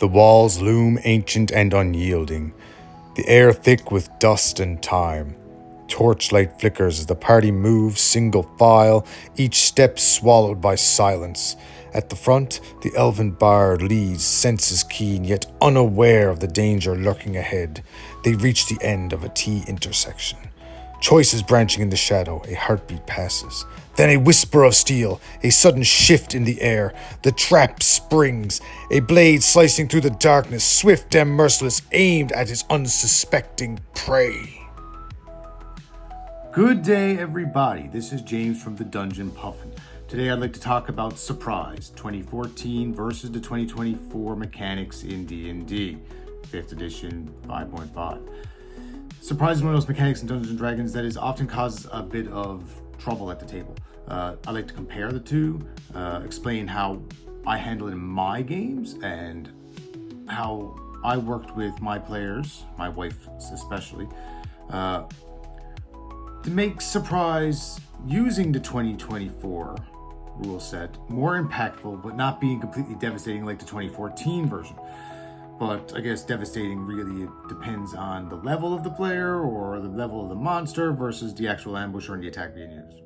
The walls loom ancient and unyielding, the air thick with dust and time. Torchlight flickers as the party moves single file, each step swallowed by silence. At the front, the elven bard leads, senses keen, yet unaware of the danger lurking ahead. They reach the end of a T intersection. Choices branching in the shadow, a heartbeat passes. Then a whisper of steel, a sudden shift in the air. The trap springs, a blade slicing through the darkness, swift and merciless, aimed at his unsuspecting prey. Good day, everybody. This is James from the Dungeon Puffin. Today I'd like to talk about Surprise 2014 versus the 2024 mechanics in D&D, 5th edition 5.5. Surprise is one of those mechanics in Dungeons & Dragons that is often causes a bit of trouble at the table. I like to compare the two, explain how I handle it in my games, and how I worked with my players, my wife especially, to make Surprise using the 2024 rule set more impactful, but not being completely devastating like the 2014 version. But I guess devastating really depends on the level of the player or the level of the monster versus the actual ambush or the attack being used.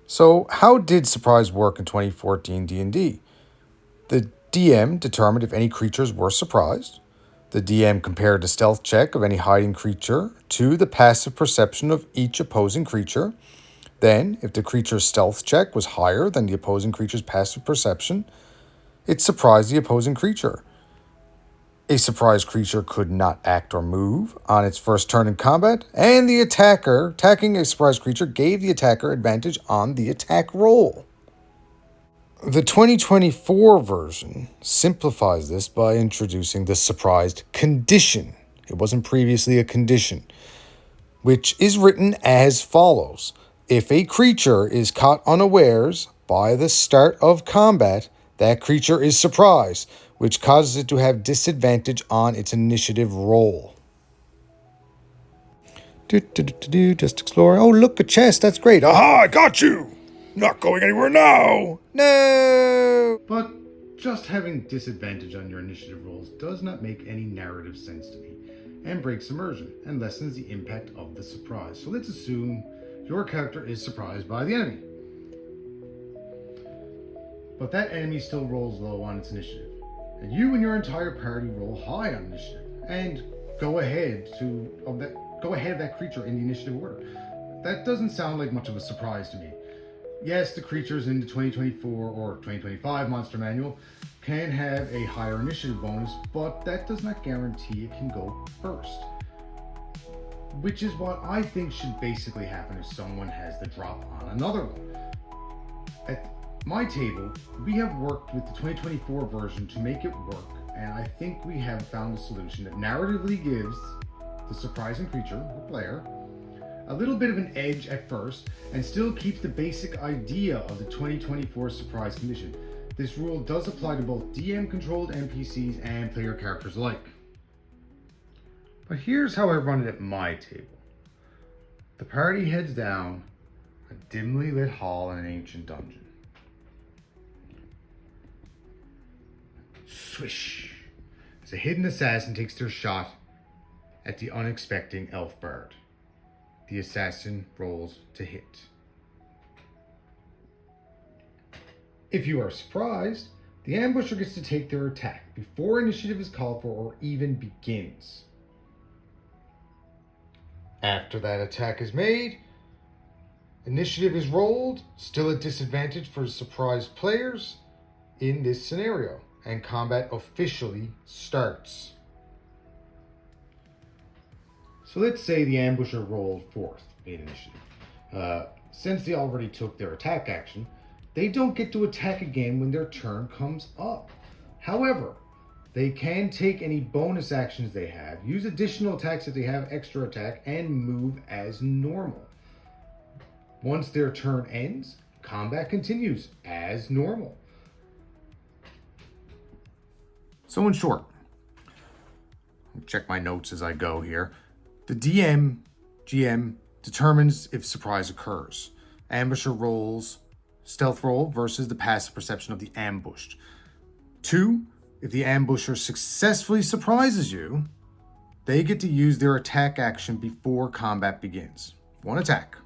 So, how did Surprise work in 2014 D&D? The DM determined if any creatures were surprised. The DM compared the stealth check of any hiding creature to the passive perception of each opposing creature. Then, if the creature's stealth check was higher than the opposing creature's passive perception, it surprised the opposing creature. A surprised creature could not act or move on its first turn in combat, and the attacker attacking a surprised creature gave the attacker advantage on the attack roll. The 2024 version simplifies this by introducing the surprised condition. It wasn't previously a condition, which is written as follows. If a creature is caught unawares by the start of combat, that creature is surprised, which causes it to have disadvantage on its initiative roll. Just explore. Oh, look, a chest. That's great. Aha, I got you. Not going anywhere now. No. But just having disadvantage on your initiative rolls does not make any narrative sense to me, and breaks immersion and lessens the impact of the surprise. So let's assume your character is surprised by the enemy, but that enemy still rolls low on its initiative, and you and your entire party roll high on initiative and go ahead of that creature in the initiative order. That doesn't sound like much of a surprise to me. Yes, the creatures in the 2024 or 2025 Monster Manual can have a higher initiative bonus, but that does not guarantee it can go first. Which is what I think should basically happen if someone has the drop on another one. At my table, we have worked with the 2024 version to make it work, and I think we have found a solution that narratively gives the surprising creature, or player, a little bit of an edge at first, and still keeps the basic idea of the 2024 surprise condition. This rule does apply to both DM-controlled NPCs and player characters alike. But here's how I run it at my table. The party heads down a dimly lit hall in an ancient dungeon. Swish! As a hidden assassin takes their shot at the unexpected elf bard. The assassin rolls to hit. If you are surprised, the ambusher gets to take their attack before initiative is called for or even begins. After that attack is made, initiative is rolled, still at disadvantage for surprised players in this scenario, and combat officially starts. So let's say the ambusher rolled fourth in initiative. Since they already took their attack action, they don't get to attack again when their turn comes up. However, they can take any bonus actions they have, use additional attacks if they have extra attack, and move as normal. Once their turn ends, combat continues as normal. So in short, I'll check my notes as I go here. The GM determines if surprise occurs. Ambusher rolls stealth roll versus the passive perception of the ambushed. 2, If the ambusher successfully surprises you, they get to use their attack action before combat begins. One attack.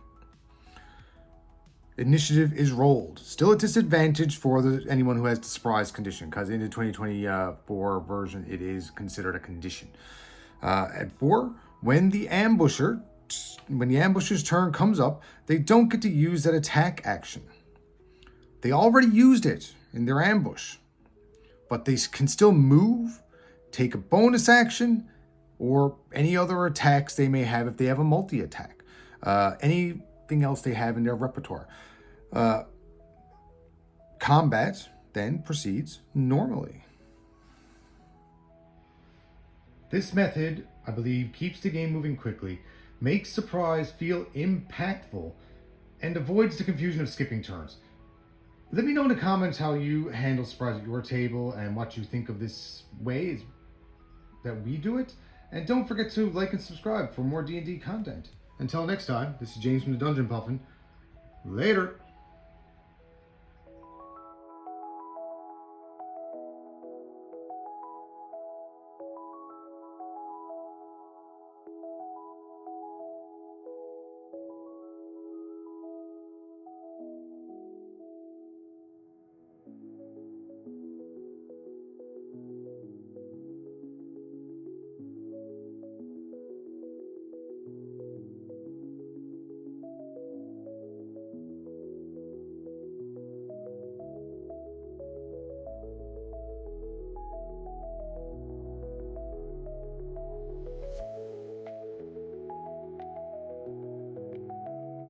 Initiative is rolled. Still a disadvantage for anyone who has the surprise condition, because in the 2024 version, it is considered a condition. At 4, when the ambusher's turn comes up, they don't get to use that attack action. They already used it in their ambush, but they can still move, take a bonus action, or any other attacks they may have if they have a multi-attack. Anything else they have in their repertoire. Combat then proceeds normally. This method, I believe, keeps the game moving quickly, makes surprise feel impactful, and avoids the confusion of skipping turns. Let me know in the comments how you handle surprise at your table and what you think of this way that we do it. And don't forget to like and subscribe for more D&D content. Until next time, this is James from the Dungeon Puffin. Later.